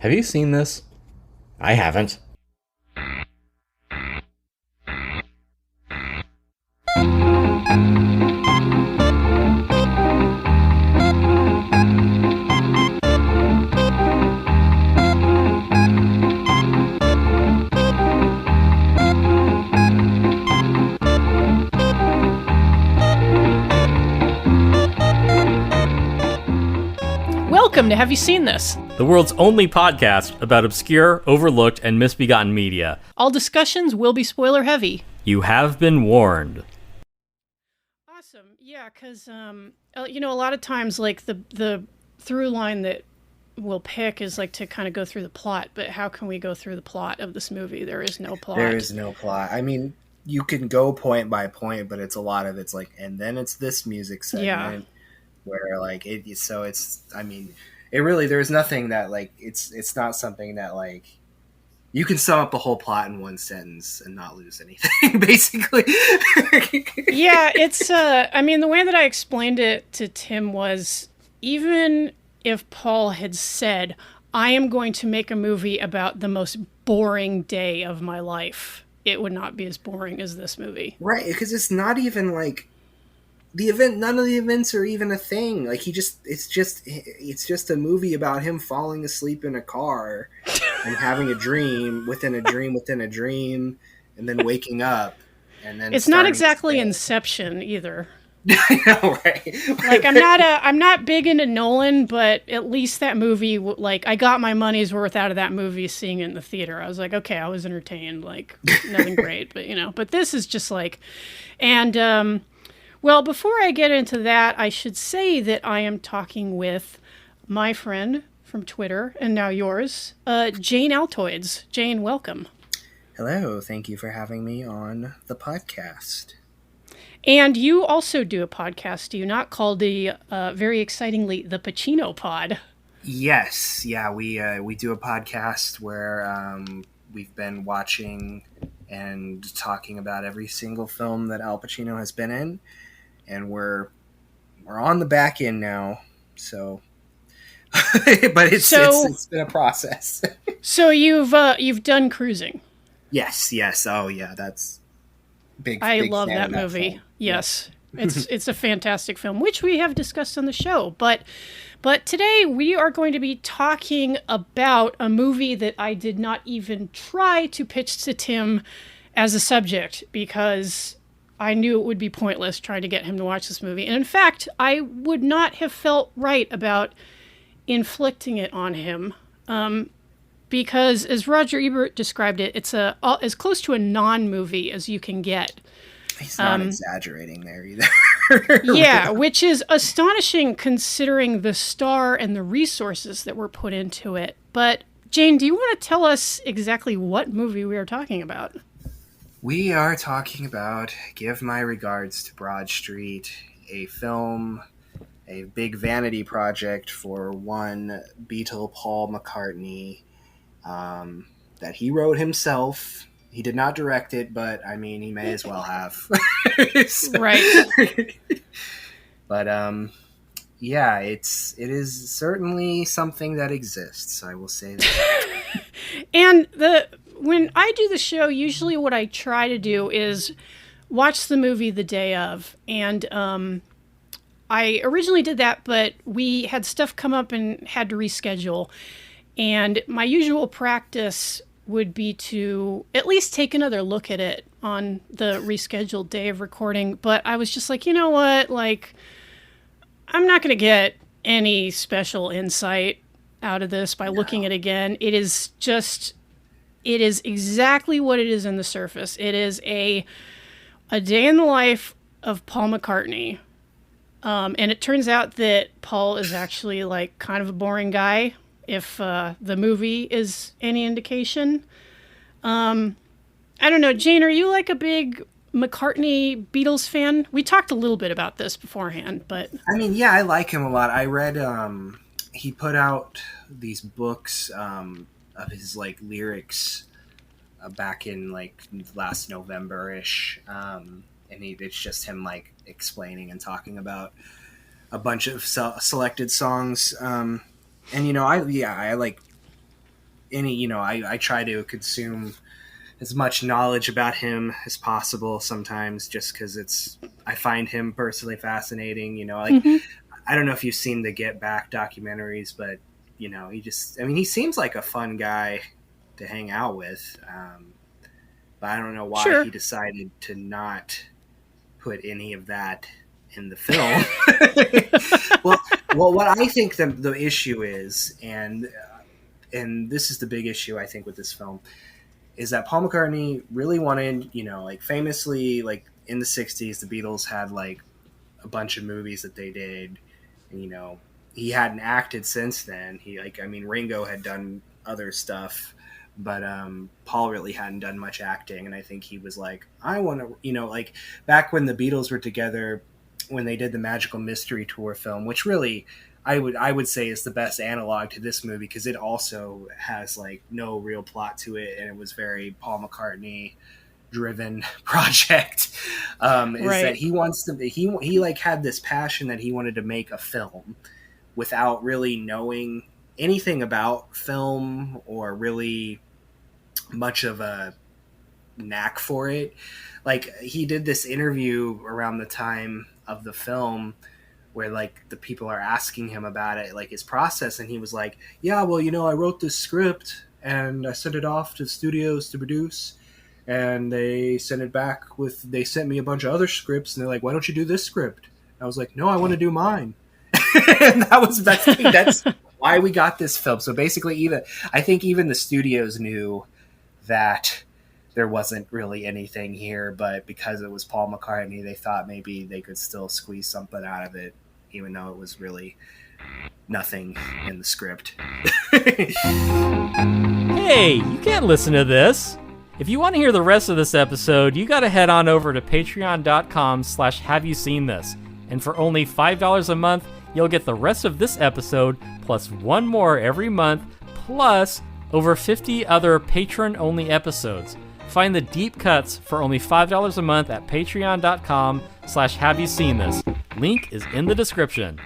Have you seen this? I haven't. Welcome to Have You Seen This? The world's only podcast about obscure, overlooked, and misbegotten media. All discussions will be spoiler heavy. You have been warned. Awesome. Yeah, because, a lot of times, like, the through line that we'll pick is, like, to kind of go through the plot. But how can we go through the plot of this movie? There is no plot. There is no plot. I mean, you can go point by point, but it's a lot of it's like, and then it's this music segment. Yeah. Where like it, so it's. I mean, it really there's nothing that like it's not something that like you can sum up the whole plot in one sentence and not lose anything, basically. Yeah, it's. I mean, the way that I explained it to Tim was even if Paul had said, "I am going to make a movie about the most boring day of my life," it would not be as boring as this movie. Right, because it's not even like. The event, none of the events are even a thing. Like it's just a movie about him falling asleep in a car and having a dream within a dream within a dream, and then waking up, and then it's not exactly Inception either. I know, right? Like I'm not big into Nolan, but at least that movie, like I got my money's worth out of that movie seeing it in the theater. I was like, okay, I was entertained. Like nothing great, but but this is just like, and. Well, before I get into that, I should say that I am talking with my friend from Twitter, and now yours, Jane Altoids. Jane, welcome. Hello, thank you for having me on the podcast. And you also do a podcast, do you not, called the, very excitingly, the Pacino Pod? Yes, yeah, we do a podcast where we've been watching and talking about every single film that Al Pacino has been in. And we're on the back end now, so but it's been a process. So you've done Cruising. Yes. Oh yeah, that's big. I big love fan that of movie. Film. Yes, it's a fantastic film, which we have discussed on the show. But today we are going to be talking about a movie that I did not even try to pitch to Tim as a subject because I knew it would be pointless trying to get him to watch this movie. And in fact, I would not have felt right about inflicting it on him. Because as Roger Ebert described it, it's as close to a non-movie as you can get. He's not exaggerating there either. Yeah, which is astonishing considering the star and the resources that were put into it. But Jane, do you want to tell us exactly what movie we are talking about? We are talking about Give My Regards to Broad Street, a film, a big vanity project for one Beatle, Paul McCartney, that he wrote himself. He did not direct it, but I mean, he may as well have. Right. But yeah, it is certainly something that exists. I will say that. And when I do the show, usually what I try to do is watch the movie the day of. And I originally did that, but we had stuff come up and had to reschedule. And my usual practice would be to at least take another look at it on the rescheduled day of recording. But I was just like, you know what? Like, I'm not going to get any special insight out of this by looking at it again. It is exactly what it is in the surface. It is a day in the life of Paul McCartney. And it turns out that Paul is actually like kind of a boring guy, if the movie is any indication. I don't know, Jane, are you like a big McCartney Beatles fan? We talked a little bit about this beforehand, but I mean, yeah, I like him a lot. I read he put out these books of his like lyrics back in like last November-ish, and it's just him like explaining and talking about a bunch of selected songs. And I like I try to consume as much knowledge about him as possible sometimes, just because I find him personally fascinating. I don't know if you've seen the Get Back documentaries, but he seems like a fun guy to hang out with. But I don't know why he decided to not put any of that in the film. well, what I think the issue is, and this is the big issue I think with this film, is that Paul McCartney really wanted, famously, like in the 60s, the Beatles had like a bunch of movies that they did, and he hadn't acted since then. Ringo had done other stuff, but Paul really hadn't done much acting, and I think he was like, I want to, like back when the Beatles were together, when they did the Magical Mystery Tour film, which really I would say is the best analog to this movie, because it also has like no real plot to it, and it was very Paul McCartney driven project. Is that he wants to he like had this passion that he wanted to make a film without really knowing anything about film or really much of a knack for it. Like, he did this interview around the time of the film where like the people are asking him about it, like his process, and he was like, yeah, well, I wrote this script and I sent it off to the studios to produce, and they sent me a bunch of other scripts, and they're like, why don't you do this script? And I was like, no, I want to do mine. And that's why we got this film. So basically, I think even the studios knew that there wasn't really anything here, but because it was Paul McCartney, they thought maybe they could still squeeze something out of it, even though it was really nothing in the script. Hey, you can't listen to this. If you want to hear the rest of this episode, you got to head on over to patreon.com/haveyouseenthis. And for only $5 a month, you'll get the rest of this episode, plus one more every month, plus over 50 other patron-only episodes. Find the deep cuts for only $5 a month at patreon.com/haveyouseenthis. Link is in the description.